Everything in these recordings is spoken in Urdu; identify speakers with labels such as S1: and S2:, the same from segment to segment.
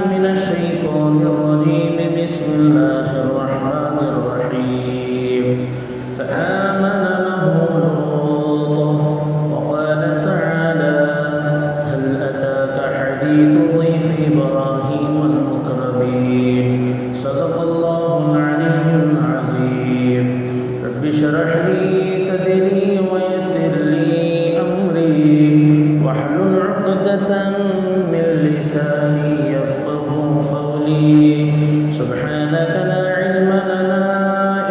S1: من الشيطان الرجيم بسم الله الرحمن الرحيم فآمن له لوط وقال تعالى هل أتاك حديث ضيف إبراهيم المكرمين صدق الله العلي العظيم رب اشرح لي صدري ويسر لي أمري واحلل عقدة من لساني يفقه قولي سبحانك لا علم لنا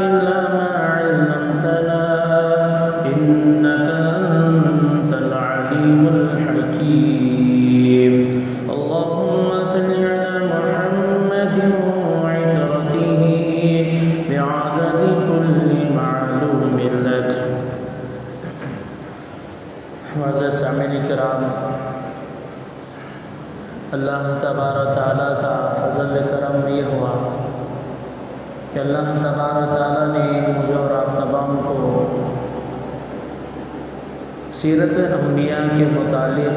S1: إلا ما علمتنا إنك أنت العليم الحكيم اللهم صل على محمد وعترته بعدد كل معلوم لك. معزز سامعین کرام، اللہ تبارک تعالیٰ کا فضل کرم یہ ہوا کہ اللہ تبارک تعالیٰ نے مجھے اور آپ تمام کو سیرت انبیاء کے متعلق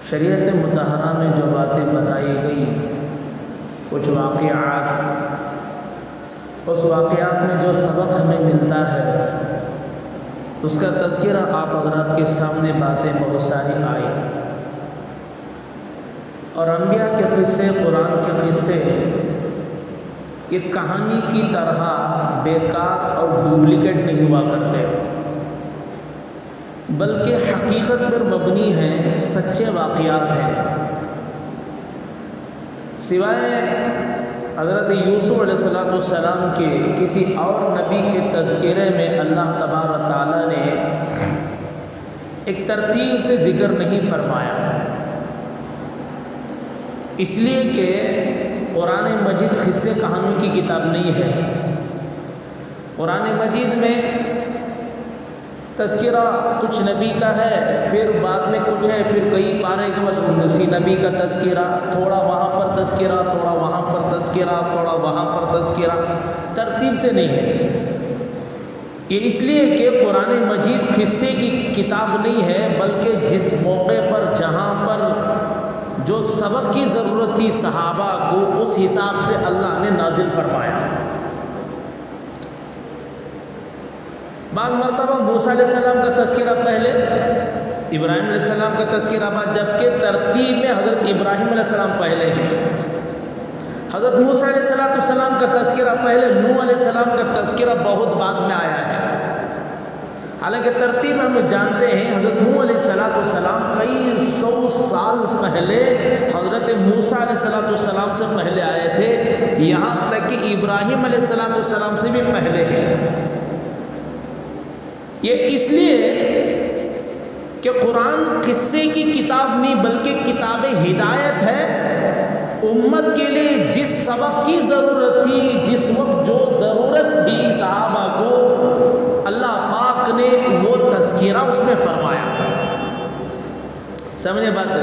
S1: شریعت مطہرہ میں جو باتیں بتائی گئی، کچھ واقعات، اس واقعات میں جو سبق ہمیں ملتا ہے اس کا تذکرہ آپ حضرات کے سامنے باتیں بہت ساری آئی، اور انبیاء کے قصے، قرآن کے قصے ایک کہانی کی طرح بیکار اور ڈپلیکیٹ نہیں ہوا کرتے، بلکہ حقیقت پر مبنی ہیں، سچے واقعات ہیں۔ سوائے حضرت یوسف علیہ السلام کے کسی اور نبی کے تذکرے میں اللہ تبارک تعالیٰ نے ایک ترتیب سے ذکر نہیں فرمایا، اس لیے کہ قرآن مجید قصے کہانیوں کی کتاب نہیں ہے۔ قرآن مجید میں تذکرہ کچھ نبی کا ہے، پھر بعد میں کچھ ہے، پھر کئی پارے کے بعد اسی نبی کا تذکرہ، تھوڑا وہاں پر تذکرہ، تھوڑا وہاں پر تذکرہ، تھوڑا وہاں پر تذکرہ، ترتیب سے نہیں ہے۔ یہ اس لیے کہ قرآن مجید قصے کی کتاب نہیں ہے، بلکہ جس موقع پر جہاں پر جو سبق کی ضرورت تھی صحابہ کو، اس حساب سے اللہ نے نازل فرمایا۔ بعض مرتبہ موسیٰ علیہ السلام کا تذکرہ پہلے، ابراہیم علیہ السلام کا تذکرہ بعد، جبکہ ترتیب میں حضرت ابراہیم علیہ السلام پہلے ہیں۔ حضرت موسیٰ علیہ السلام کا تذکرہ پہلے، نوح علیہ السلام کا تذکرہ بہت بعد میں آیا ہے۔ حالانکہ ترتیب ہم جانتے ہیں، حضرت نوح علیہ السلام کئی سو سال پہلے حضرت موسیٰ علیہ السلام سے پہلے آئے تھے، یہاں تک کہ ابراہیم علیہ السلام سے بھی پہلے ہیں۔ یہ اس لیے کہ قرآن قصے کی کتاب نہیں بلکہ کتاب ہدایت ہے۔ امت کے لیے جس سبق کی ضرورت تھی، جس وقت جو ضرورت تھی صحابہ کو، اللہ پاک نے وہ تذکرہ اس میں فرمایا۔ سمجھے بات؟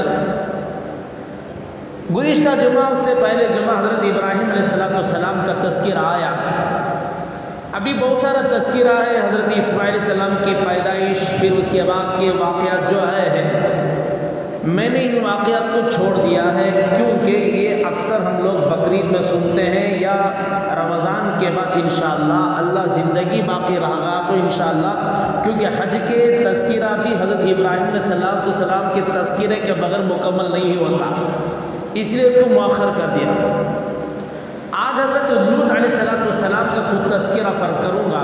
S1: گزشتہ جمعہ، اس سے پہلے جمعہ حضرت ابراہیم علیہ السلام کا تذکرہ آیا۔ ابھی بہت سارا تذکرہ ہے حضرت اسماعیل علیہ السلام کی پیدائش، پھر اس کے بعد کے واقعات جو ہے۔ میں نے ان واقعات کو چھوڑ دیا ہے کیونکہ یہ اکثر ہم لوگ بقرعید میں سنتے ہیں، یا رمضان کے بعد انشاءاللہ اللہ زندگی باقی رہا تو انشاءاللہ، کیونکہ حج کے تذکرہ بھی حضرت ابراہیم علیہ السلام کے تذکرے کے بغیر مکمل نہیں ہوتا، اس لیے اس کو مؤخر کر دیا۔ آج حضرت لوط علیہ السلام کا کچھ تذکرہ فرق کروں گا۔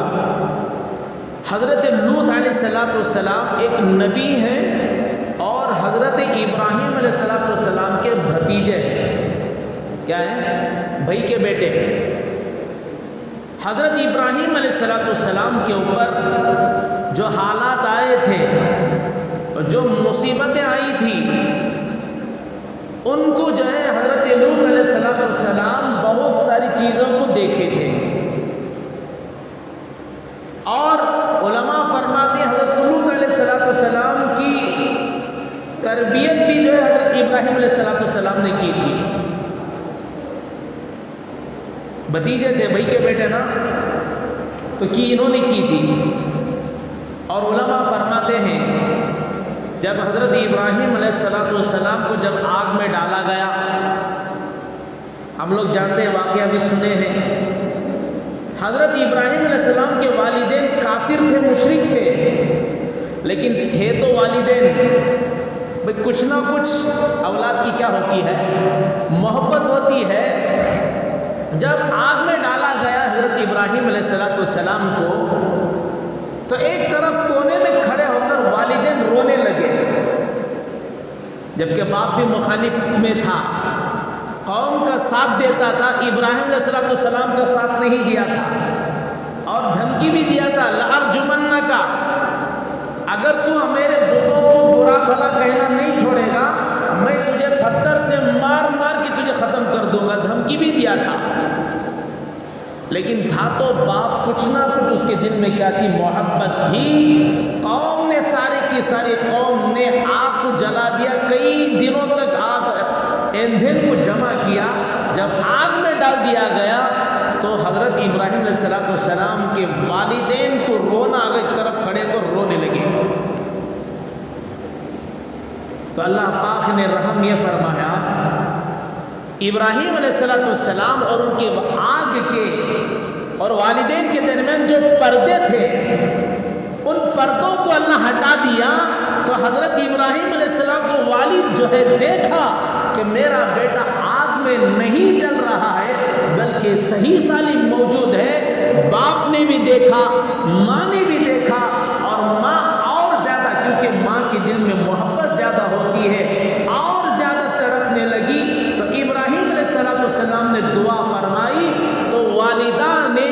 S1: حضرت لوط علیہ السلام ایک نبی ہیں اور حضرت ابراہیم علیہ السلام کے بھتیجے ہیں۔ کیا ہیں؟ بھائی کے بیٹے۔ حضرت ابراہیم علیہ السلام کے اوپر جو حالات آئے تھے، جو مصیبتیں آئی تھی، ان کو جو ہے حضرت لوط علیہ السلام بہت ساری چیزوں کو دیکھے تھے، اور علماء فرماتے ہیں حضرت لوط علیہ السلام کی تربیت بھی جو ہے حضرت ابراہیم علیہ السلام نے کی تھی۔ بھتیجے تھے، بھائی کے بیٹے نا، تو کی انہوں نے کی تھی۔ اور علماء فرماتے ہیں جب حضرت ابراہیم علیہ السلام کو جب آگ میں ڈالا گیا ہم لوگ جانتے ہیں، واقعہ بھی سنے ہیں، حضرت ابراہیم علیہ السلام کے والدین کافر تھے، مشرک تھے، لیکن تھے تو والدین، بھئی کچھ نہ کچھ اولاد کی کیا ہوتی ہے، محبت ہوتی ہے۔ جب آگ میں ڈالا گیا حضرت ابراہیم علیہ السلام کو، تو ایک طرف کونے میں کھڑے ہو کر والدین رونے لگے، جبکہ باپ بھی مخالف میں تھا، قوم کا ساتھ دیتا تھا، ابراہیم علیہ السلام کا ساتھ نہیں دیا تھا، اور دھمکی بھی دیا تھا، لَأَرْجُمَنَّكَ، اگر تو میرے بتوں کو برا بھلا کہنا نہیں چھوڑے گا، میں تجھے پتھر سے مار مار کے تجھے ختم کر دوں گا، دھمکی بھی دیا تھا۔ لیکن تھا تو باپ، کچھ نہ کچھ اس کے دل میں کیا تھی، محبت تھی۔ قوم نے سارے کی ساری قوم نے آگ کو جلا دیا، کئی دنوں تک آگ ایندھن کو جمع کیا، جب آگ میں ڈال دیا گیا تو حضرت ابراہیم علیہ السلام کے والدین کو رونا آ گیا، ایک طرف کھڑے کر رونے لگے۔ تو اللہ پاک نے رحم یہ فرمایا، ابراہیم علیہ السلام اور ان کے آگ کے اور والدین کے درمیان جو پردے تھے، ان پردوں کو اللہ ہٹا دیا، تو حضرت ابراہیم علیہ السلام کو والد جو ہے دیکھا کہ میرا بیٹا آگ میں نہیں جل رہا ہے بلکہ صحیح سالم موجود ہے۔ باپ نے بھی دیکھا، ماں نے بھی دیکھا، اور ماں اور زیادہ، کیونکہ ماں کے دل میں محبت زیادہ ہوتی ہے، اور زیادہ تڑپنے لگی۔ تو ابراہیم علیہ السلام نے دعا فرمائی تو والدہ نے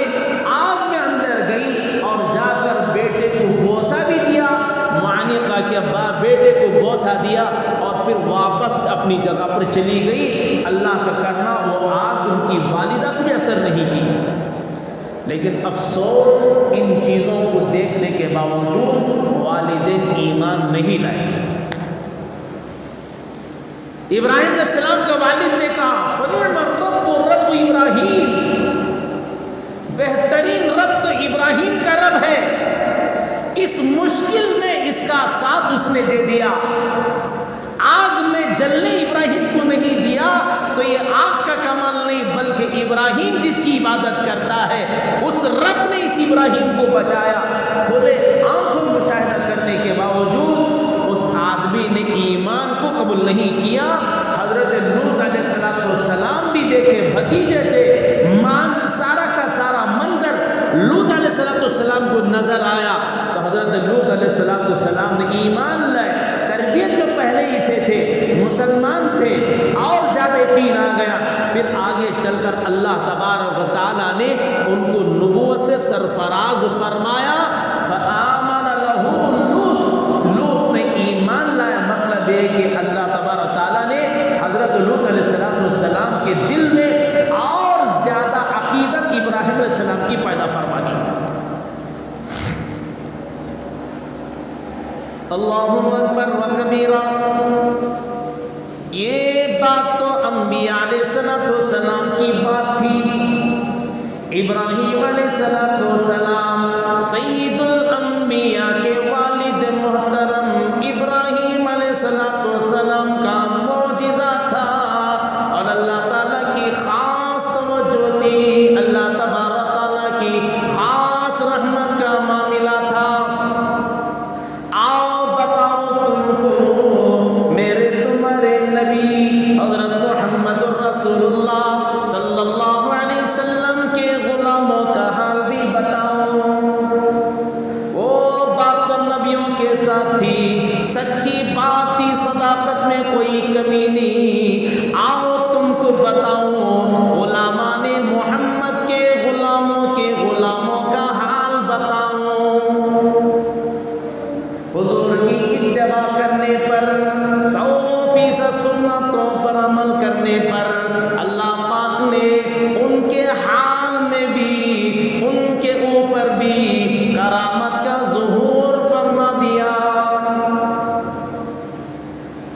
S1: آگ میں اندر گئی اور جا کر بیٹے کو بوسہ بھی دیا، معانقہ کے بیٹے کو بوسہ دیا، اور پھر واپس اپنی جگہ پر چلی گئی۔ اللہ کا کرنا، وہ آگ ان کی والدہ کو بھی اثر نہیں کی، لیکن افسوس ان چیزوں کو دیکھنے کے باوجود والدین ایمان نہیں لائے۔ ابراہیم علیہ السلام کا والد نے کہا، فَنِعْمَ الرَّبُّ رَبُّ ابراہیم، بہترین رب تو ابراہیم کا رب ہے، اس مشکل میں اس کا ساتھ اس نے دے دیا، آگ میں جلنے ابراہیم کو نہیں دیا، تو یہ آگ کا کمال نہیں بلکہ ابراہیم جس کی عبادت کرتا ہے اس رب نے اس ابراہیم کو بچایا۔ کھلے آنکھوں مشاہدہ کرنے کے باوجود اس آدمی نے ایمان کو قبول نہیں کیا۔ حضرت لوط علیہ السلام بھی دیکھے، بھتیجے تھے، سارا کا سارا منظر لوط علیہ السلام کو نظر آیا، تو حضرت لوط علیہ السلام نے ایمان لائے، تربیت میں پہلے ہی سے تھے، مسلمان تھے، اور زیادہ یقین آ گیا۔ پھر آگے چل کر اللہ تبارک و تعالیٰ نے ان کو نبوت سے سرفراز فرمایا، فآمن لہ لوط، لوط نے ایمان لایا، مطلب یہ کہ اللہ تبارک و تعالیٰ نے حضرت لوط علیہ السلام کے دل میں اور زیادہ عقیدت ابراہیم علیہ السلام کی پیدا فرما دی۔ اللہ اکبر و کبیرہ۔ یہ بات تو انبیاء علیہ السلام کی بات تھی۔ ابراہیم علیہ السلام سید الانبیاء کے والد محترم ابراہیم علیہ السلام کا معجزہ تھا، اور اللہ تعالیٰ کی خاص توجہ تھی، اللہ تبارک تعالیٰ کی خاص رحمت کا معاملہ تھا۔ آؤ بتاؤ تم کو میرے تمہارے نبی حضرت محمد رسول اللہ صلی اللہ علیہ وسلم کے غلاموں کا حال بھی بتاؤ۔ وہ بات تو نبیوں کے ساتھ تھی، سچی بات تھی، صداقت میں کوئی کمی نہیں۔ آؤ تم کو بتاؤں غلامان محمد کے غلاموں کا حال بتاؤں۔ حضور کی اتباع کرنے پر، 100% سنتوں پر عمل کرنے پر، اللہ پاک نے ان کے حال میں بھی، ان کے اوپر بھی کرامت کا ظہور فرما دیا۔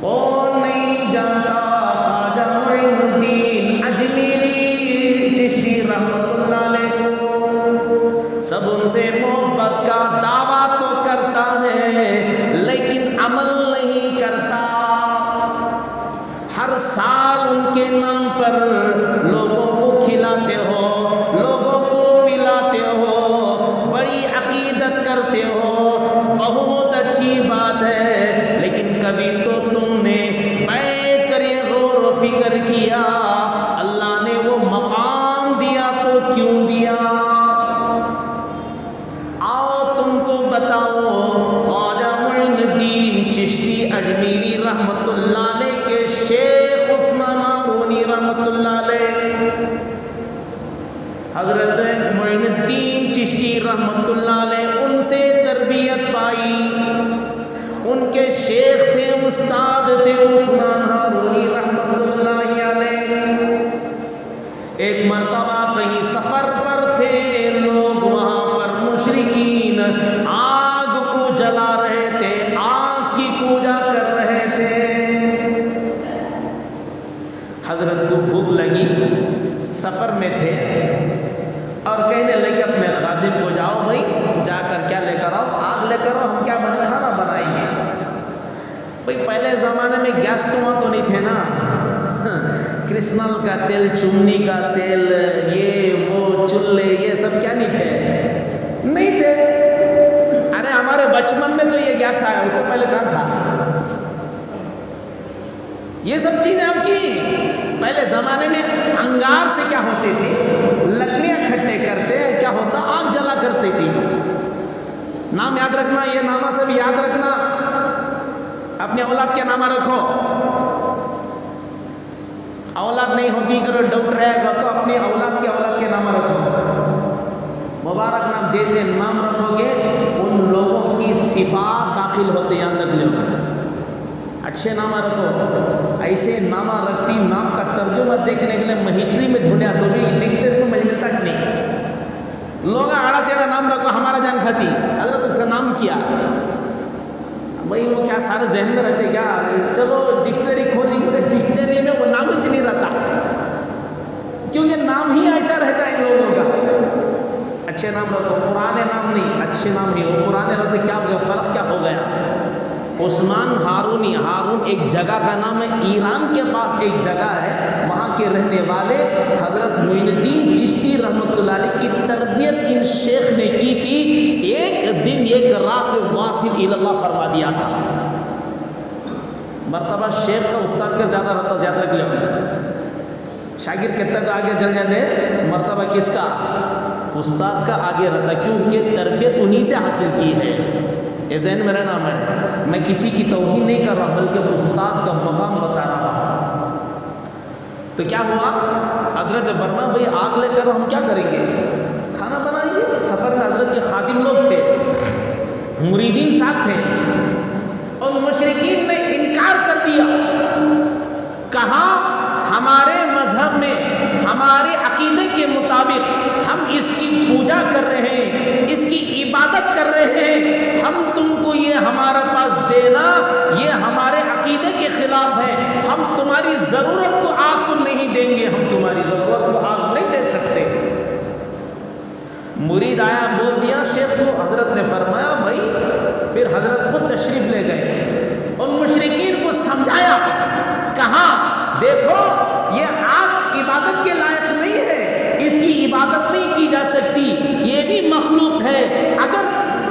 S1: کون نہیں جانتا خواجہ معین الدین اجمیری چشتی رحمت اللہ علیہ کو، سب ان سے محبت کا دعویٰ تو کرتا ہے لیکن عمل نہیں کرتا۔ ہر سال ان کے نام پر لوگ فکر کیا اللہ نے وہ مقام دیا تو کیوں دیا؟ آؤ تم کو بتاؤ، خواجہ معین الدین چشتی اجمیری رحمت اللہ علیہ کے شیخ عثمان ہارونی رحمت اللہ علیہ، حضرت معین الدین چشتی رحمت اللہ علیہ ان سے تربیت پائی، ان کے شیخ تھے، استاد تھے عثمان ہارونی رحمت اللہ علیہ۔ ایک مرتبہ کہیں سفر پر تھے، لوگ وہاں پر مشرکین آگ کو جلا رہے تھے، آگ کی پوجا کر رہے تھے۔ حضرت کو بھوک لگی، سفر میں تھے اور کہنے لگے اپنے خادم کو جاؤ بھائی جا کر کیا لے کر آؤ، آگ لے کر آؤ، ہم کیا کھانا بنائیں گے۔ بھائی پہلے زمانے میں گیس تو نہیں تھے نا، کرسنل کا تیل، چمنی کا تیل، یہ وہ چولہے، یہ سب کیا نہیں تھے، نہیں تھے۔ ارے ہمارے بچپن میں تو یہ گیس آیا، اس سے پہلے کہاں تھا؟ یہ سب چیزیں اب کی۔ پہلے زمانے میں انگار سے کیا ہوتی تھی، لکڑیاں کھٹے کرتے، کیا ہوتا، آگ جلا کرتی تھی۔ نام یاد رکھنا، یہ نامہ سب یاد رکھنا، اپنے اولاد کے نامہ رکھو۔ اولاد نہیں ہوتی کرو ڈاؤٹ رہے گا تو اپنی اولاد کے نامہ رکھو۔ مبارک نام جیسے نام رکھو گے ان لوگوں کی صفات داخل ہوتے، یاد رکھ لو۔ اچھے نامہ رکھو، ایسے نامہ رکھتی نام کا ترجمہ دیکھنے کے لیے میں ہسٹری میں ڈھونڈا تو بھی ڈکشنری میں ملتا ہی نہیں۔ لوگ آڑا تیڑا نام رکھو، ہمارا جان کھاتی، حضرت اس کا نام کیا بھائی، وہ کیا سارے ذہن میں رہتے کیا؟ چلو ڈکشنری کھول لی، ڈکشنری میں وہ نام ہی نہیں رہتا، کیونکہ نام ہی ایسا رہتا ہے ان لوگوں کا۔ اچھے نام رکھو، پرانے نام نہیں، اچھے نام نہیں، وہ پرانے رہتے، کیا فرق کیا ہو گیا؟ عثمان ہارونی، ہارون ایک جگہ کا نام ہے، ایران کے پاس ایک جگہ ہے، وہاں کے رہنے والے حضرت معین الدین چشتی رحمت اللہ علیہ کی تربیت ان شیخ نے کی تھی۔ ایک دن ایک رات میں واصل اللہ فرما دیا تھا۔ مرتبہ شیخ کا استاد کا زیادہ رہتا، زیادہ رکھ لو، شاگرد کتنا تو آگے چل جاتے، مرتبہ کس کا؟ استاد کا آگے رہتا، کیونکہ تربیت انہی سے حاصل کی ہے۔ یہ ذہن میں رہنا، میں کسی کی توہین نہیں کر رہا بلکہ استاد کا مقام بتا رہا ہوں۔ تو کیا ہوا، حضرت فرمایا بھئی آگ لے کر ہم کیا کریں گے، کھانا بنائیں گے۔ سفر میں حضرت کے خادم لوگ تھے، مریدین ساتھ تھے، اور مشرکین نے انکار کر دیا، کہا ہمارے مذہب میں ہمارے عقیدے کے مطابق ہم اس کی پوجا کر رہے ہیں، اس کی عبادت کر رہے ہیں، ہم تم کو یہ ہمارے پاس دینا یہ ہمارے عقیدے کے خلاف ہے، ہم تمہاری ضرورت کو آگ کو نہیں دیں گے، ہم تمہاری ضرورت کو آگ نہیں دے سکتے۔ مرید آیا، بول دیا شیخ کو، حضرت نے فرمایا بھائی، پھر حضرت خود تشریف لے گئے، ان مشرکین کو سمجھایا، کہا دیکھو یہ آگ عبادت کے لائق نہیں ہے، اس کی عبادت نہیں کی جا سکتی، یہ بھی مخلوق ہے، اگر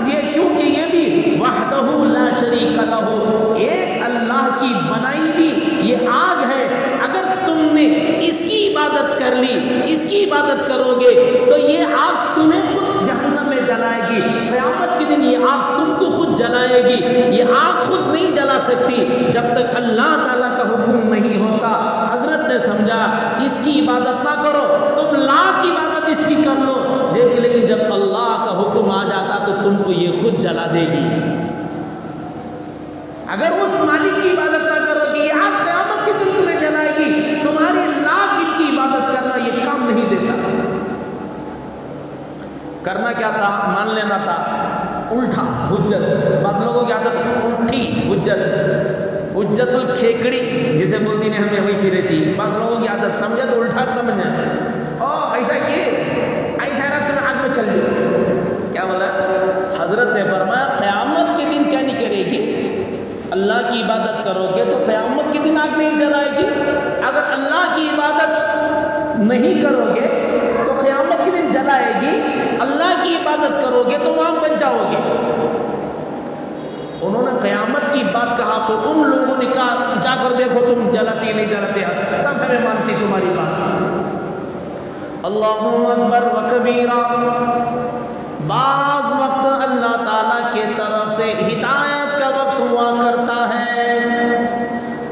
S1: یہ کیونکہ یہ بھی وحدہ لا شریک لہ، ایک اللہ کی بنائی بھی یہ آگ ہے، اگر تم نے اس کی عبادت کر لی، اس کی عبادت کرو گے تو یہ آگ تمہیں خود جہنم میں جلائے گی، قیامت کے دن یہ آگ تم کو خود جلائے گی، یہ آگ خود نہیں جلا سکتی جب تک اللہ تعالیٰ کا حکم نہیں ہوتا۔ حضرت نے سمجھا اس کی عبادت نہ کرو، تم لاکھ عبادت اس کی کر لو، لیکن جب اللہ کا حکم آ جاتا تو تم کو یہ خود جلا دے گی۔ اگر اس مالک کی عبادت نہ کرو کہ یہ آگ قیامت کے دن تمہیں جلائے گی، تمہاری لاکھ ان کی عبادت کرنا یہ کام نہیں دیتا۔ کرنا کیا تھا، مان لینا تھا، الٹا حجت، بعض لوگوں کی عادت الٹی حجت الکھیکڑی جسے بولتی نے ہمیں ویسی رہتی، بعض لوگوں کی عادت سمجھے تو الٹا سمجھے، ایسا کیے ایسا رہا تمہیں آگ میں چل دی۔ کیا بولا حضرت نے فرمایا قیامت کے دن کیا نہیں کرے گی، اللہ کی عبادت کرو گے تو قیامت کے دن آگ نہیں جلائے گی، اگر اللہ کی عبادت نہیں کرو گے تو قیامت کے دن جلائے گی، اللہ کی عبادت کرو گے تو وہاں بچ جاؤ گے۔ انہوں نے قیامت کی بات کہا تو ان لوگوں نے کہا جا کر دیکھو تم جلاتے نہیں جلاتے، تب ہمیں مانتی تمہاری بات۔ اللہ اکبر و کبیرہ۔ بعض وقت اللہ تعالیٰ کے طرف سے ہدایت کا وقت ہوا کرتا ہے،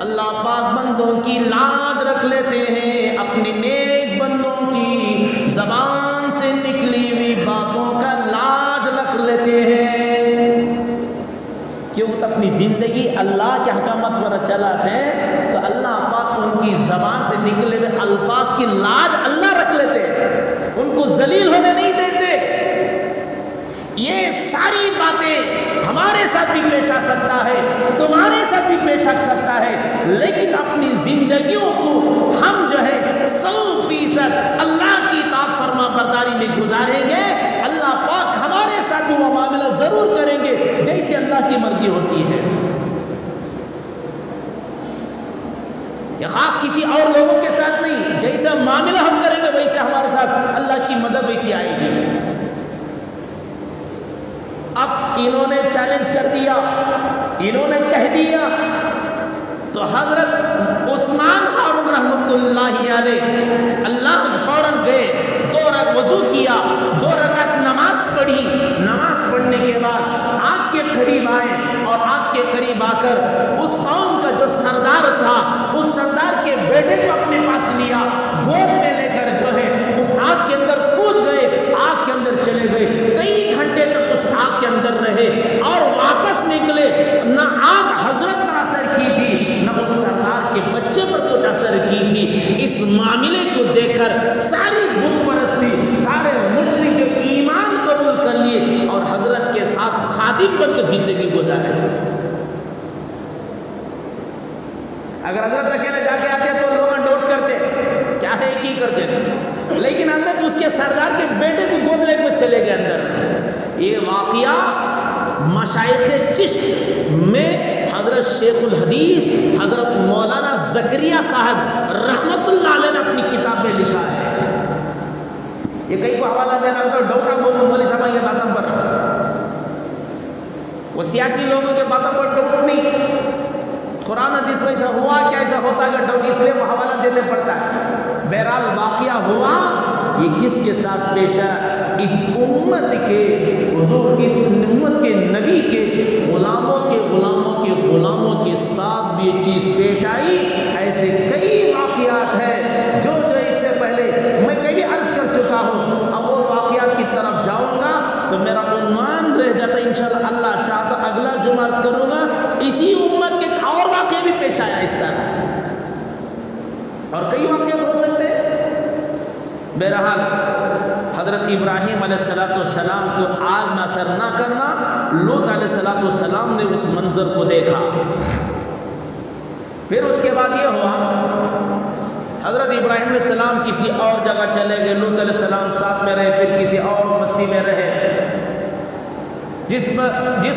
S1: اللہ پاک بندوں کی لاج رکھ لیتے ہیں، اپنے نیک بندوں کی زبان سے نکلی ہوئی باتوں کا لاج رکھ لیتے ہیں، کیوں وہ اپنی زندگی اللہ کے احکامات پر چلاتے ہیں تو اللہ پاک ان کی زبان سے نکلے ہوئے الفاظ کی لاج اللہ رکھ لیتے ہیں، ان کو ذلیل ہونے نہیں دیتے۔ یہ ساری باتیں ہمارے ساتھ بھی پیش آ سکتا ہے، تمہارے ساتھ بھی پیش آ سکتا ہے، لیکن اپنی زندگیوں کو ہم جو ہے 100% اللہ کی اطاعت فرما برداری میں گزاریں گے، اللہ پاک ہمارے ساتھ بھی وہ معاملہ ضرور کریں گے جیسے اللہ کی مرضی ہوتی ہے۔ یہ خاص کسی اور لوگوں کے ساتھ نہیں، جیسا معاملہ ہم کریں گے ویسے ہمارے ساتھ اللہ کی مدد ویسی آئے گی۔ اب انہوں نے چیلنج کر دیا، انہوں نے کہہ دیا، تو حضرت عثمان ہارون رحمۃ اللہ علیہ اللہ فوراً گئے، 2 رکعت وضو کیا، 2 رکعت نماز پڑھی، نماز پڑھنے کے بعد آگ کے قریب آئے اور آگ کے قریب آ کر اس قوم کا جو سردار تھا اس سردار کے بیٹے کو اپنے پاس لیا، گود میں لے کر جو ہے اس آگ کے اندر کود گئے، آگ کے اندر چلے گئے، کئی گھنٹے تک اس آگ کے اندر رہے اور واپس نکلے، نہ آگ حضرت پر اثر کی تھی نہ اس سردار کے بچے پر کچھ اثر کی تھی۔ اس معاملے کو دیکھ کر ساری بت پرستی، سارے مشرک جو ایمان قبول کر لیے اور حضرت کے ساتھ خادم بن کر زندگی گزارے۔ اگر حضرت اکیلے جا کے آتے تو لوگ ڈوٹ کرتے کیا ہے کی کرتے، لیکن حضرت اس کے سردار کے بیٹے کو گود لے کر چلے گئے اندر۔ یہ واقعہ مشائخ چشت میں حضرت شیخ الحدیث حضرت مولانا زکریا صاحب رحمت اللہ علیہ نے اپنی کتاب میں لکھا ہے۔ یہ کئی کو حوالہ دینا ہوتا ہے ڈاکٹر بول تو مولوی صاحب یہ باتوں پر، وہ سیاسی لوگوں کے باتوں پر ڈاکٹر نہیں، قرآن حدیث میں ایسا ہوا کیا ایسا ہوتا ہے ڈاکٹر، اس لیے وہ حوالہ دینے پڑتا ہے۔ بہرحال واقعہ ہوا، یہ کس کے ساتھ پیش ہے؟ اس امت کے حضور، اس امت کے نبی کے غلاموں کے غلاموں کے غلاموں کے ساتھ بھی یہ چیز پیش آئی۔ ایسے کئی واقعات ہیں جو اس سے پہلے میں کبھی عرض کر چکا ہوں، اب وہ واقعات کی طرف جاؤں گا تو میرا عنوان رہ جاتا ہے، انشاءاللہ اللہ چاہتا اگلا جمعہ عرض کروں گا۔ اسی امت کے اور واقعے بھی پیش آیا اس طرح، اور کئی واقعات ہو سکتے ہیں۔ بہرحال حضرت ابراہیم علیہ السلام کو آگ میں اثر نہ کرنا، لوط علیہ السلام نے اس منظر کو دیکھا۔ پھر اس کے بعد یہ ہوا، حضرت ابراہیم علیہ السلام کسی اور جگہ چلے گئے، لوط علیہ السلام ساتھ میں رہے، پھر کسی اور بستی میں رہے۔ جس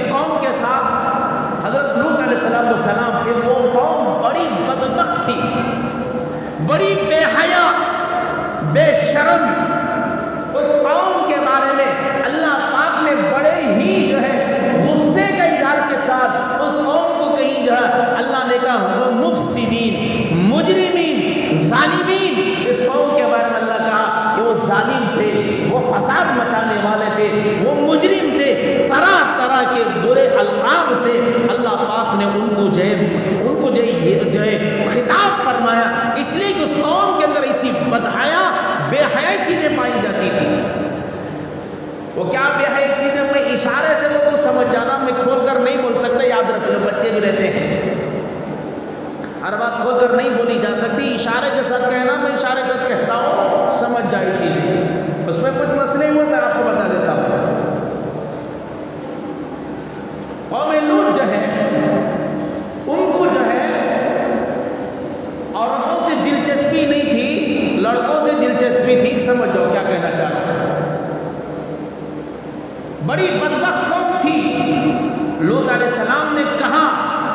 S1: قوم کے ساتھ حضرت لوط علیہ السلام تھے وہ قوم بڑی بدبخت تھی، بڑی بے حیا، بے شرم۔ اس قوم کے بارے میں اللہ پاک نے بڑے ہی جو ہے غصے کا اظہار کے ساتھ اس قوم کو کہیں جو ہے اللہ نے کہا وہ مفسدین، مجرمین، ظالمین۔ اس قوم کے بارے میں اللہ کہا کہ وہ ظالم تھے، وہ فساد مچانے والے تھے، وہ مجرم تھے، طرح طرح کے برے القاب سے اللہ پاک نے ان کو جو ہے خطاب فرمایا، اس لیے کہ اس قوم کے اندر ایسی بدحیا بے حیائی چیزیں پائی جاتی تھی۔ وہ کیا بے حیائی چیزیں، میں اشارے سے وہ سمجھ جانا، میں کھول کر نہیں بول سکتا، یاد رکھنا بچے بھی رہتے ہیں، ہر بات کھول کر نہیں بولی جا سکتی، اشارے کے ساتھ کہنا، میں اشارے سے کہتا ہوں سمجھ جائے چیزیں، اس میں کچھ مسئلے ہوئے میں آپ کو بتا دیتا ہوں۔ قوم لوط جو ہے ان کو جو ہے عورتوں سے دلچسپی نہیں تھی، لڑکوں سے دلچسپی تھی۔ سمجھ لو کیا کہنا چاہتا ہوں، بڑی بدبخت قوم تھی۔ لوط علیہ السلام نے کہا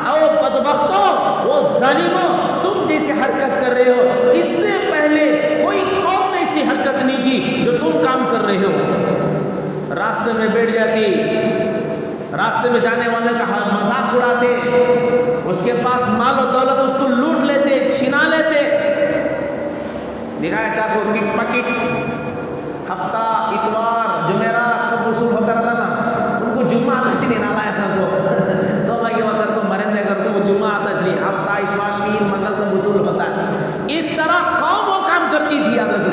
S1: او بدبختوں، وہ ظالموں، تم جیسی حرکت کر رہے ہو اس سے پہلے کوئی قوم نے ایسی حرکت نہیں کی جو تم کام کر رہے ہو۔ راستے میں بیٹھ جاتی، راستے میں جانے والے کا مذاق اڑاتے، اس کے پاس مال و دولت اس کو لوٹ لیتے، چھنا لیتے۔ دکھایا چاہتے ان کی پکٹ ہفتہ اتوار جمعرات سب وصول ہوتا رہتا نا، ان کو جمعہ آتش نہیں نہ لایا تھا کو تو بھائی وقت کو مرندے کر کو جمعہ آتش نہیں، ہفتہ اتوار پیر منگل سب وصول ہوتا ہے۔ اس طرح قوم وہ کام کرتی تھی۔ عادت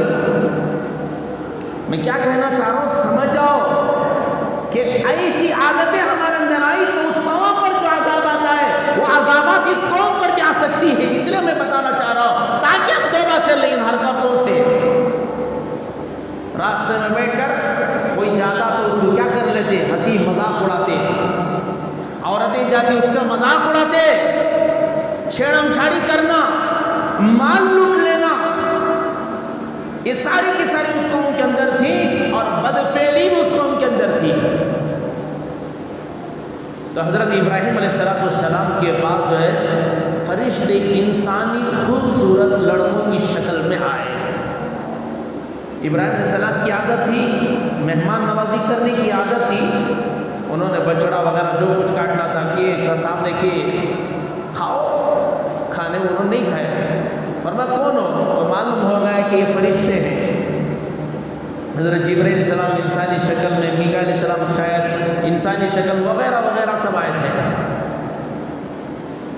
S1: میں کیا کہنا چاہ رہا ہوں، سمجھ جاؤ کہ ایسی عادتیں ہمارے اندر آئی تو اس قوم پر جو عذاب آتا ہے وہ عذابات اس قوم پر بھی آ سکتی ہے۔ اس لیے میں بتانا چاہ رہا ہوں تاکہ ہم توبہ کر لیں ان حرکتوں سے۔ راستے میں بیٹھ کر کوئی جاتا تو اس کو کیا کر لیتے، ہنسی مذاق اڑاتے، عورتیں جاتی اس کا مذاق اڑاتے، چھیڑم چھاڑی کرنا، مال لوٹ لینا، یہ ساری کی ساری اس قوم کے اندر تھی اور بدفعلی بھی اس قوم کے اندر تھی۔ تو حضرت ابراہیم علیہ السلام کے بعد جو ہے فرشتے انسانی خوبصورت لڑکوں کی شکل میں آئے۔ ابراہیم علیہ السلام کی عادت تھی مہمان نوازی کرنے کی عادت تھی، انہوں نے بچڑا وغیرہ جو کچھ کاٹنا تھا کہ سامنے کہ کھاؤ، کھانے انہوں نے نہیں کھائے۔ فرمایا کون ہو؟ تو معلوم ہو گیا کہ یہ فرشتے ہیں۔ حضرت جبرائیل علیہ السلام انسانی شکل میں، میکائیل علیہ السلام شاید انسانی شکل وغیرہ وغیرہ سب آئے تھے۔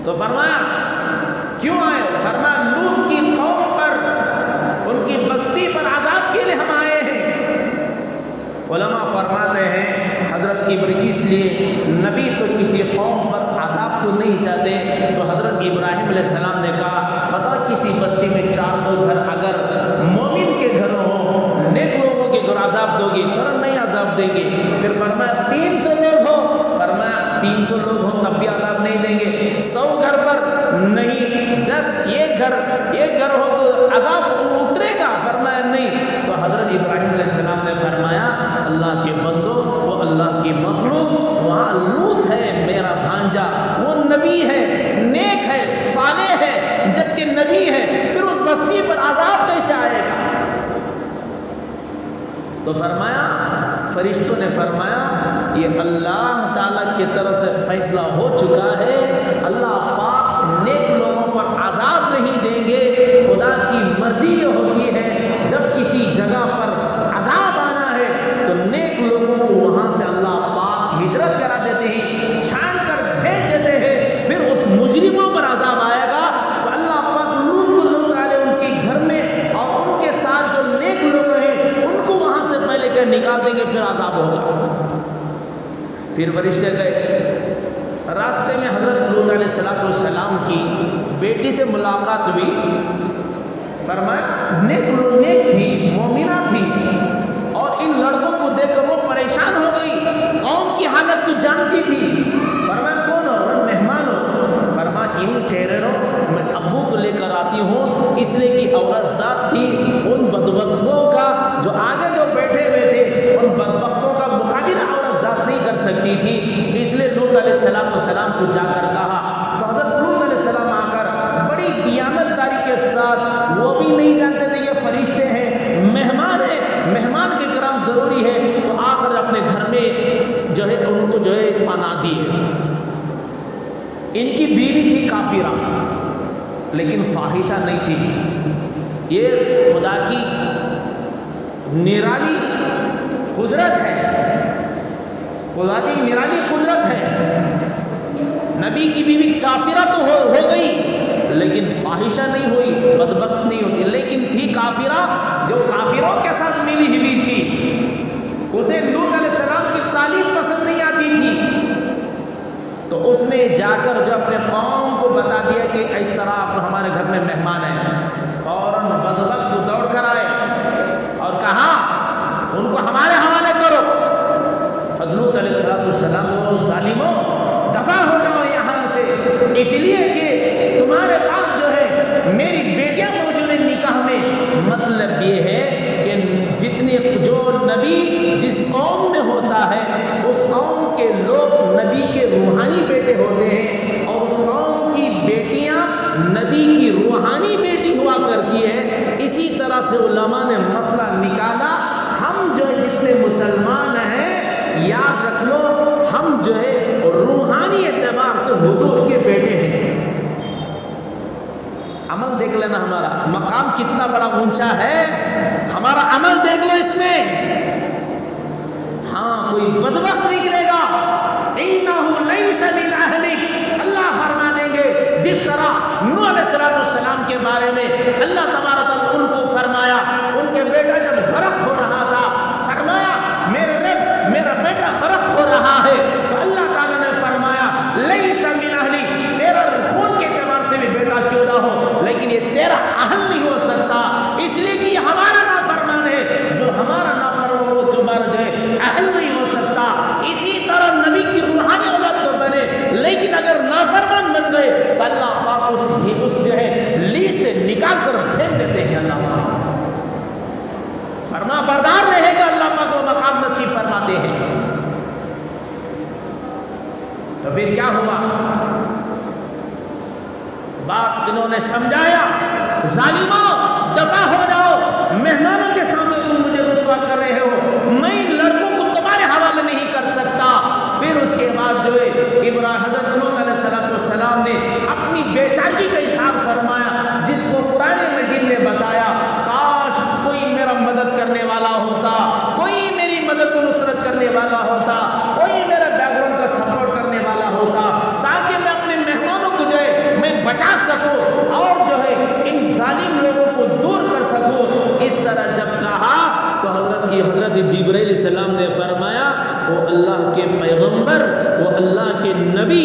S1: تو فرمایا کیوں آئے؟ فرمایا لوط کی قوم پر، ان کی بستی پر عذاب کے لیے ہم آئے ہیں۔ علماء فرماتے ہیں حضرت ابراہیم اس لیے نبی تو کسی قوم پر عذاب کو نہیں چاہتے، تو حضرت ابراہیم علیہ السلام نے کہا بتاؤ کسی بستی میں 400 گھر اگر مومن کے گھر ہوں، نیک لوگوں کے گھر عذاب دو گے؟ فرمایا نہیں عذاب دیں گے۔ پھر فرمایا 300 لوگ ہو، فرمایا 300 لوگ ہوں تب بھی عذاب نہیں دیں گے۔ 100 گھر پر نہیں، 10 ایک گھر ہو تو عذاب اترے گا؟ فرمایا نہیں۔ تو حضرت ابراہیم علیہ السلام نے فرمایا اللہ کے بندو، وہ اللہ کی مخلوق، وہاں لوط ہے میرا بھانجا، وہ نبی ہے، نیک ہے، صالح ہے، جبکہ نبی ہے، پھر اس بستی پر عذاب کیسے آئے گا؟ تو فرمایا فرشتوں نے فرمایا یہ اللہ تعالیٰ کی طرف سے فیصلہ ہو چکا ہے، اللہ پاک نیک لوگوں پر عذاب نہیں دیں گے۔ خدا کی مرضی یہ ہوتی ہے جب کسی جگہ پر عذاب آنا ہے تو نیک لوگوں کو وہاں سے اللہ پاک ہجرت کرا دیتے ہیں، چھان کر بھیج دیتے ہیں، پھر اس مجرموں پر عذاب آئے گا تو اللہ پاک لوط علیہ ان کے گھر میں اور ان کے ساتھ جو نیک لوگ ہیں ان کو وہاں سے پہلے کہ نکال دیں گے، پھر عذاب ہوگا۔ پھر فرشتے گئے، راستے میں حضرت لوط علیہ السلام کی بیٹی سے ملاقات ہوئی۔ فرمایا نیک تھی، مومنہ تھی، اور ان لڑکوں کو دیکھ کر وہ پریشان ہو گئی، قوم کی حالت کو جانتی تھی۔ فرمایا کون ہو؟ مہمان ہو۔ فرمایا ان ٹھہرو، میں ابو کو لے کر آتی ہوں، اس لیے کہ عورت ذات تھی ان بدبختوں کا جو آگے جو بیٹھے ہوئے تھے، ان بدبختوں کا مقابلہ عورت ذات نہیں کر سکتی تھی، اس لیے لوط علیہ السلام کو جا کر کہا۔ تو حضرت لوط علیہ السلام آ کر بڑی دیانتداری کے ساتھ، وہ بھی نہیں جانتے تھے یہ فرشتے ہیں، مہمان ہیں، مہمان کے کرام ضروری ہے، تو آ کر اپنے گھر میں جو ہے ان کو جو ہے پناہ دی ہے۔ ان کی بیوی تھی کافرہ لیکن فاحشہ نہیں تھی۔ یہ خدا کی نرالی قدرت ہے، خدا کی نرالی قدرت ہے۔ نبی کی بیوی کافرہ تو ہو گئی لیکن فاحشہ نہیں ہوئی، بدبخت نہیں ہوتی، لیکن تھی کافرہ جو کافروں کے ساتھ ملی ہوئی تھی۔ اسے لوط علیہ السلام کی تعلیم پسند نہیں آتی تھی، تو اس نے جا کر جو اپنے قوم کو بتا دیا کہ اس طرح آپ ہمارے گھر میں مہمان ہیں۔ فوراً بدبخت دوڑ کر آئے اور کہا ان کو ہمارے حوالے کرو۔ لوط علیہ السلام کو ظالموں دفع ہو جاؤ یہاں سے، اس لیے کہ تمہارے پاس جو ہے میری بیٹیاں موجود ہیں نکاح میں۔ مطلب یہ ہے کہ جتنے جو نبی جس قوم میں ہوتا ہے اس قوم کے لوگ نبی کے روحانی بیٹے ہوتے ہیں، اور اس قوم کی بیٹیاں نبی کی روحانی بیٹی ہوا کرتی ہے۔ اسی طرح سے علماء نے مسئلہ نکالا، ہم جو جتنے مسلمان ہیں یاد رکھ لو ہم جو ہے روحانی اعتبار سے حضور کے بیٹے ہیں۔ عمل دیکھ لینا، ہمارا مقام کتنا بڑا اونچا ہے، ہمارا عمل دیکھ لو اس میں۔ ہاں کوئی بدبخت نکلے گا، انہ لیس من اہلک، اللہ فرما دیں گے جس طرح نوح علیہ السلام کے بارے میں اللہ تبارک و تعالیٰ ان کو فرمایا، ان کے بیٹا جب غرق ہو رہا تھا فرمایا میرے رب میرا بیٹا غرق ہو رہا ہے، تو اللہ تعالیٰ نے فرمایا لیس من اہلک، تیرا خون کے اعتبار سے بھی بیٹا کیوں نہ ہو لیکن یہ تیرا اہل نہیں ہو سکتا، اس لیے کہ یہ ہمارا نافرمان ہے، جو ہمارا نافرمان وہ تمہارا جو ہے اہل نہیں ہو سکتا۔ اسی طرح نبی کی روحانی اولاد تو بنے لیکن اگر نافرمان بن گئے تو اللہ پاک اس جو ہے لی سے نکال کر پھینک دیتے ہیں۔ اللہ پاک فرما بردار رہے گا، اللہ پاک وہ مقام نصیب فرماتے ہیں۔ تو پھر کیا ہوا؟ بات انہوں نے سمجھایا، ظالموں دفع ہو جاؤ، مہمانوں کے سامنے تم مجھے رسوا کر رہے ہو، میں ان لڑکوں کو تمہارے حوالے نہیں کر سکتا۔ پھر اس کے بعد جو ہے حضرت نوح علیہ السلام نے اپنی بے چارگی کا اظہار فرمایا، جس کو قرآن مجید نے بتایا کاش کوئی میرا مدد کرنے والا ہوتا، کوئی میری مدد و نصرت کرنے والا ہوتا، کوئی میرا بیک گراؤنڈ کا سپورٹ کرنے والا ہوتا، تاکہ میں اپنے مہمانوں کو جو ہے میں بچا سکوں اور جو ہے ان ظالم لوگوں کو دور کر سکوں۔ اس طرح جب کہا تو حضرت جبرائیل علیہ السلام نے فرمایا وہ اللہ کے پیغمبر، وہ اللہ کے نبی،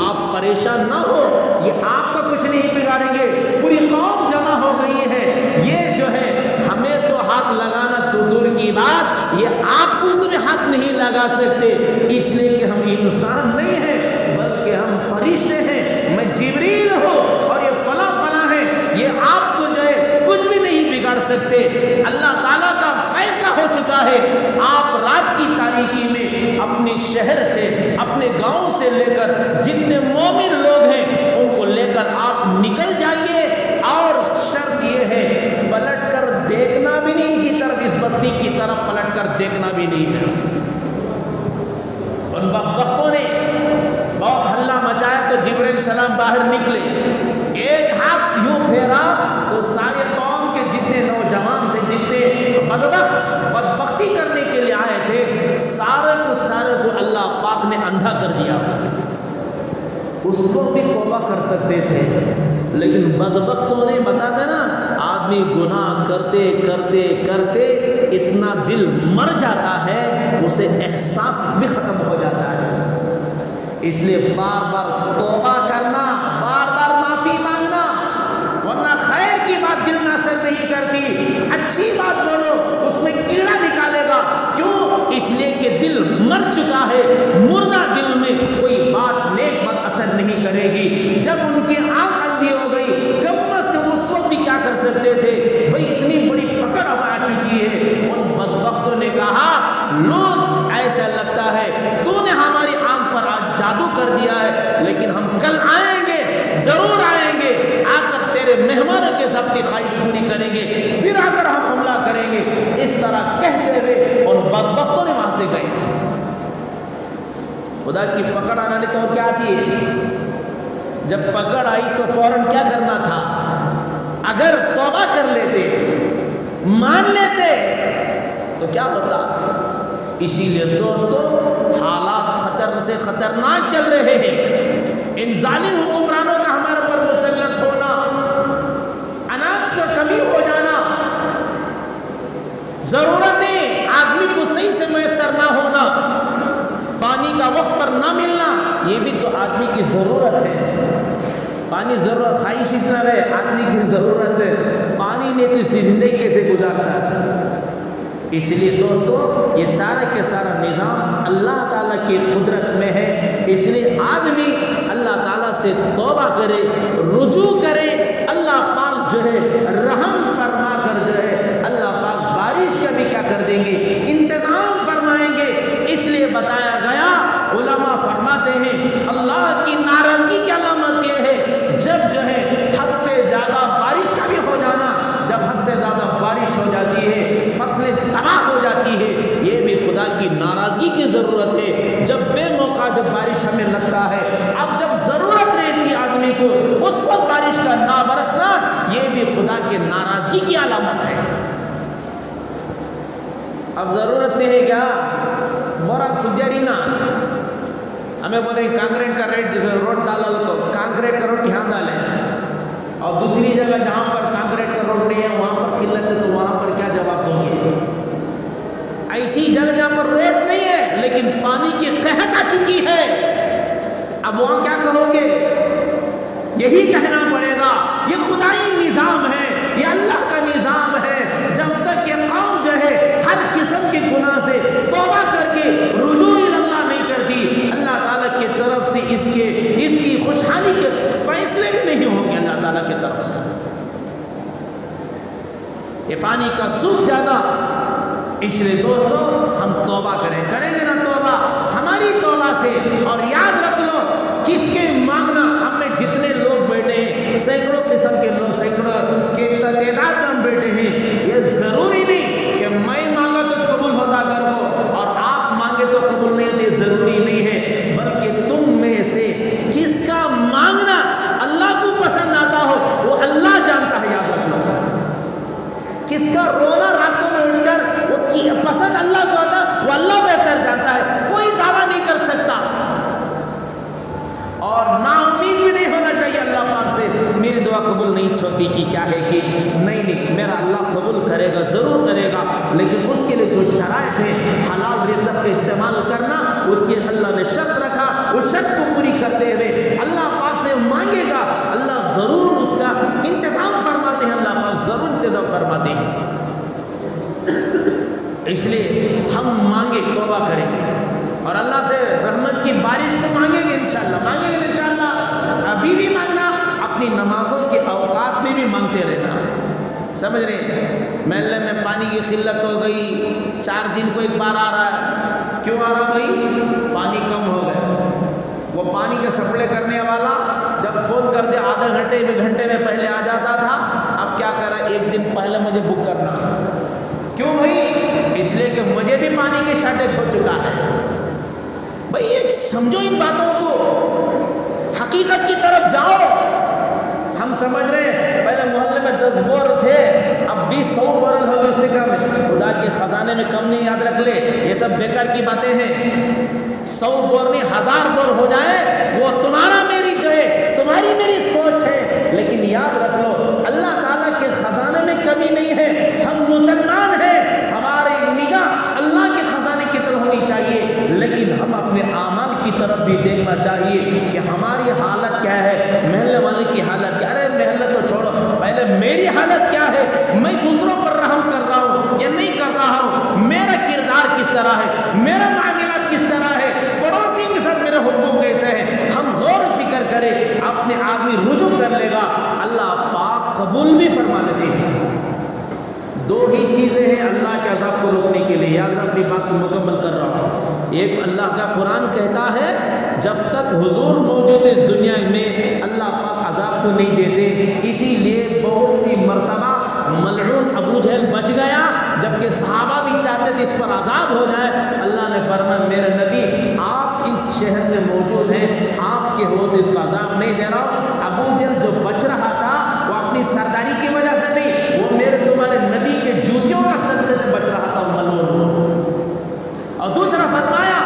S1: آپ پریشان نہ ہو، یہ آپ کا کچھ نہیں بگاڑیں گے، پوری قوم جمع ہو گئی ہے، یہ جو ہے ہمیں تو ہاتھ لگانا تو دور کی بات، یہ آپ کو تمہیں ہاتھ نہیں لگا سکتے، اس لیے کہ ہم انسان نہیں ہیں بلکہ ہم فرشتے ہیں، میں جبریل ہوں اور یہ فلاں فلاں ہے، یہ آپ کو جو ہے کچھ بھی نہیں بگاڑ سکتے۔ اللہ تعالیٰ کا فیصلہ ہو چکا ہے، آپ رات کی تاریکی میں اپنے شہر سے اپنے گاؤں سے لے کر جتنے مومن لوگ ہیں ان کو لے کر آپ نکل جائیے، اور شرط یہ ہے پلٹ کر دیکھنا بھی نہیں ان کی طرف، اس بستی کی طرف پلٹ کر دیکھنا بھی نہیں ہے۔ ان بدبختوں نے بہت ہلہ مچایا تو جبرائیل السلام باہر نکلے، ایک ہاتھ یوں پھیرا تو سارے قوم کے جتنے نوجوان تھے، جتنے بدبختی کرنے کے لیے آئے تھے، سارے کو اللہ پاک نے اندھا کر دیا۔ اس کو بھی توبہ کر سکتے تھے لیکن بدبختوں نے بتا دینا، آدمی گناہ کرتے کرتے کرتے اتنا دل مر جاتا ہے اسے احساس بھی ختم ہو جاتا ہے، اس لیے بار بار توبہ کرنا، بار بار معافی مانگنا، ورنہ خیر کی بات دل میں اثر نہیں کرتی، اچھی بات بولو اس میں کیڑا نکالے گا، کیوں؟ اس لیے کہ دل مر چکا ہے، مردہ دل میں کوئی بات نیک بات اثر نہیں کرے گی۔ جب ان کی آنکھ اندھی ہو گئی، کم از کم اس وقت بھی کیا کر سکتے تھے؟ بھئی اتنی بڑی پکڑ اب آ چکی ہے۔ ان بدبختوں نے کہا لوگ ایسا لگتا ہے تو نے ہماری آنکھ پر آج جادو کر دیا ہے، لیکن ہم کل آئیں گے، ضرور آئیں گے، آ کر تیرے مہمانوں کے سب کی خواہش پوری کریں گے، پھر آ کر ہم حملہ کریں گے۔ اس طرح کہتے ہوئے اور بدبختوں نے وہاں سے گئے۔ خدا کی پکڑ آنے تو اور کیا آتی ہے؟ جب پکڑ آئی تو فوراً کیا کرنا تھا؟ اگر توبہ کر لیتے، مان لیتے تو کیا ہوتا؟ اسی لیے دوستو حالات خطر سے خطرناک چل رہے ہیں، ان ظالم حکمرانوں کا ہمارے پر مسلط ہونا، اناج کا کمی ہو جانا، ضرورتیں آدمی کو صحیح سے میسر نہ ہونا، پانی کا وقت پر نہ ملنا، یہ بھی تو آدمی کی ضرورت ہے۔ پانی ضرورت خواہش اتنا رہے، آدمی کی ضرورت ہے، پانی نہیں تو زندگی کیسے گزارتا ہے؟ اس لیے دوستو یہ سارا کے سارا نظام اللہ تعالیٰ کی قدرت میں ہے، اس لیے آدمی اللہ تعالیٰ سے توبہ کرے، رجوع کرے، اللہ پاک جو ہے رحم فرما کر جو ہے اللہ پاک بارش کا بھی کیا کر دیں گے، انتظام فرمائیں گے۔ اس لیے بتایا گیا، علماء فرماتے ہیں اللہ کی ناراضگی کی علامت یہ ہے جب جو ہے حد سے زیادہ بارش کا بھی ہو جانا، جب حد سے زیادہ بارش ہو جاتی ہے، فصلیں تباہ ہو جاتی ہے، یہ بھی خدا کی ناراضگی کی ضرورت ہے۔ جب بے موقع بھی خدا کے ناراضگی کی علامت ہے۔ اب ضرورت نہیں ہے کیا بورا سجرینا ہمیں بولے کانکریٹ کا روڈ ڈالا تو کانکریٹ کا روڈ یہاں ڈالیں، اور دوسری جگہ جہاں پر کانکریٹ کا روڈ نہیں ہے وہاں پر قلت ہے تو وہاں پر کیا جواب دیں گے؟ ایسی جگہ جہاں پر روڈ نہیں ہے لیکن پانی کی قحط آ چکی ہے، اب وہاں کیا کہو گے؟ یہی کہنا پڑے گا یہ خدائی نظام ہے، یہ اللہ کا نظام ہے۔ جب تک یہ قوم جو ہے ہر قسم کے گناہ سے توبہ کر کے رجوع اللہ نہیں کرتی، اللہ تعالیٰ کی طرف سے اس کی خوشحالی کے فیصلے بھی نہیں ہوں گے اللہ تعالیٰ کی طرف سے۔ یہ پانی کا سوکھ جانا، اس لیے دوستو ہم توبہ کریں گے نا توبہ ہماری توبہ سے۔ اور یاد رکھ لو کس کے مانگنا، ہم میں جتنے لوگ بیٹھے ہیں سینکڑوں قسم کے لوگ، سینکڑوں کے تعداد میں ہم بیٹھے ہیں، یہ ضروری نہیں کہ میں مانگا تو قبول ہوتا کر کو اور آپ مانگے تو قبول نہیں ہوتے، ضروری نہیں ہے، بلکہ تم میں سے جس کا مانگنا اللہ کو پسند آتا ہو وہ اللہ جانتا ہے۔ یاد رکھ لو کس کا رونا راتوں میں اٹھ کر وہ پسند اللہ کو آتا وہ اللہ بہتر جانتا ہے، کوئی دعویٰ نہیں کر سکتا، اور نا امید بھی نہیں ہونا چاہیے اللہ پاک سے میری دعا قبول نہیں ہوتی کہ کیا ہے کہ نہیں میرا اللہ قبول کرے گا، ضرور کرے گا، لیکن اس کے لیے جو شرائط ہے حلال رزق کا استعمال کرنا، اس کی اللہ نے شرط رکھا، اس شرط کو پوری کرتے ہوئے اللہ پاک سے مانگے گا، اللہ ضرور اس کا انتظام فرماتے ہیں، اللہ پاک ضرور انتظام فرماتے ہیں۔ اس لیے ہم مانگے، توبہ کریں گے اور اللہ سے رحمت کی بارش کو مانگیں گے انشاءاللہ۔ ابھی بھی مانگنا، اپنی نمازوں کے اوقات میں بھی مانگتے رہنا۔ سمجھ رہے ہیں محلے میں پانی کی قلت ہو گئی، 4 دن کو ایک بار آ رہا ہے، کیوں آ رہا بھائی؟ پانی کم ہو گیا۔ وہ پانی کے سپلائی کرنے والا جب فون کر دے آدھے گھنٹے میں پہلے آ جاتا تھا، اب کیا کر رہا ہے 1 دن پہلے مجھے بک کرنا۔ کیوں بھائی؟ اس لیے کہ مجھے بھی پانی کی شارٹیج ہو چکا ہے۔ بھائی ایک سمجھو ان باتوں کو، حقیقت کی طرف جاؤ۔ ہم سمجھ رہے ہیں پہلے محلے میں 10 بور تھے، اب 20-100 بورل ہو گئے، اس سے کم ہے۔ خدا کے خزانے میں کم نہیں، یاد رکھ لے، یہ سب بیکار کی باتیں ہیں۔ 100 بور نہیں 1000 بور ہو جائے وہ تمہارا میری جو ہے تمہاری میری سوچ ہے، لیکن یاد رکھ لو اللہ تعالیٰ کے خزانے میں کمی نہیں ہے۔ ہم مسلمان ہیں، ہماری نگاہ اللہ کے خزانے کی طرف ہونی چاہیے، لیکن ہم اپنے اعمال کی طرف بھی دیکھنا چاہیے کہ ہماری حالت کیا ہے، محلے والے کی حالت کیا ہے۔ ارے محلے تو چھوڑو، پہلے میری حالت کیا ہے، میں دوسروں پر رحم کر رہا ہوں یا نہیں کر رہا ہوں، میرا کردار کس طرح ہے، میرا معاملات کس طرح ہے، پڑوسی کے ساتھ میرے حقوق کیسے ہیں۔ ہم غور و فکر کریں، اپنے آدمی رجوع کر لے گا، اللہ پاک قبول بھی فرما لیتے ہیں۔ 2 ہی چیزیں ہیں اللہ کے عذاب کو روکنے کے لیے، یاد رکھ اپنی بات کو مکمل کر رہا ہوں۔ ایک اللہ کا قرآن کہتا ہے جب تک حضور موجود ہے اس دنیا میں اللہ پاک عذاب کو نہیں دیتے، اسی لیے بہت سی مرتبہ ملعون ابو جہل بچ گیا، جبکہ صحابہ بھی چاہتے تھے اس پر عذاب ہو جائے۔ اللہ نے فرمایا میرے نبی آپ اس شہر میں موجود ہیں، آپ کے ہوتے اس کو عذاب نہیں دے رہا ہوں۔ ابو جہل جو بچ رہا تھا وہ اپنی سرداری کی وجہ سے نہیں، وہ میرے تمہارے نبی کے جوتیوں کا صدقے سے بچ رہا تھا ملعون۔ اور دوسرا فرمایا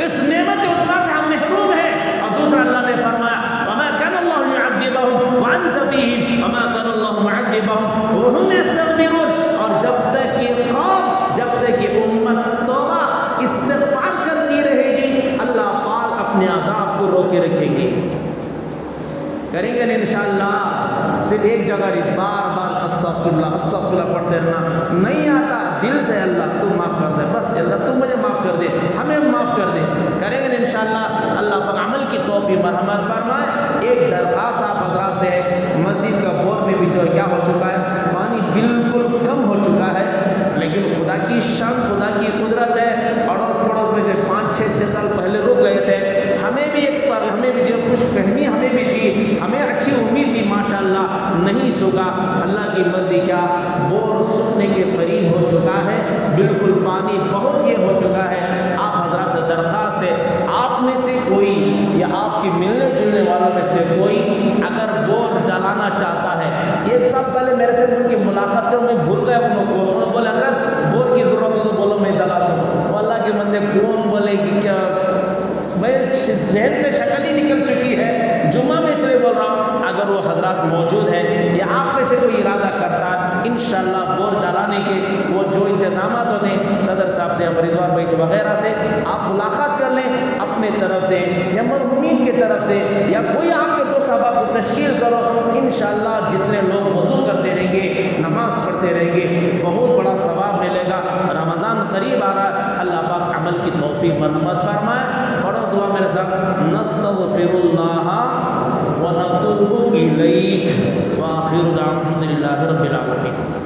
S1: اس نعمت عظمیٰ سے ہم محروم ہیں، اور دوسرا اللہ نے فرمایا وما كان الله يعذبهم وانت فيهم وما كان الله معذبهم وهم يستغفرون۔ اور جب تک یہ قوم، جب تک یہ امت توبہ استغفار کرتی رہے گی، اللہ پاک اپنے عذاب کو روکے رکھیں گے۔ کریں گے انشاءاللہ، صرف ایک جگہ بار بار استغفراللہ پڑھتے رہنا نہیں آتا، دل سے اللہ تو معاف کر دے، بس اللہ تو مجھے معاف کر دے، ہمیں معاف کر دے۔ کریں گے انشاءاللہ، اللہ پاک عمل کی توفیق مرحمت فرمائے۔ ایک درخواست آپ حضرات سے ہے، مسجد کا بور میں بھی جو کیا ہو چکا ہے، پانی بالکل کم ہو چکا ہے، لیکن خدا کی شان، خدا کی قدرت ہے۔ پڑوس میں جو 5-6 سال پہلے رک گئے تھے، ہمیں بھی جو خوش فہمی ہمیں بھی تھی، ہمیں اچھی امید تھی، ماشاءاللہ نہیں سکا۔ اللہ کی مرضی کیا بور سوکھنے کے قریب ہو چکا ہے، بالکل پانی بہت یہ ہو چکا ہے۔ آپ حضرات سے درخواست ہے، آپ میں سے کوئی یا آپ کے ملنے جلنے والوں میں سے کوئی اگر بور ڈلانا چاہتا ہے ایک سال پہلے میرے سے ان کی ملاقات کر میں بھول گیا انہوں کو، انہوں نے بولے حضرت بور کی ضرورت ہو تو بولو میں دلاتا ہوں۔ وہ اللہ کے بندے کون بولے کہ کیا میں ذہن سے شکل ہی نکل چکی ہے، جمعہ میں اس لیے بول رہا ہوں اگر وہ حضرات موجود ہیں یا آپ میں سے کوئی ارادہ کرتا ہے انشاءاللہ بور ڈلانے کے وہ جو انتظامات ہوتے ہیں صدر صاحب سے یا رضوان بھائی سے وغیرہ سے آپ ملاقات کر لیں اپنے طرف سے یا مرحومین کی طرف سے یا کوئی آپ کے دوست احباب کو تشکیل کرو، انشاءاللہ جتنے لوگ وضو کرتے رہیں گے نماز پڑھتے رہیں گے بہت بڑا ثواب ملے گا۔ رمضان قریب آ رہا ہے، اللہ پاک عمل کی توفیق مرحمت فرمائے۔ پڑھو دعا میرے ساتھ، نستغفر اللہ ونتوب الیہ وآخر دعوانا الحمد للہ رب العالمین۔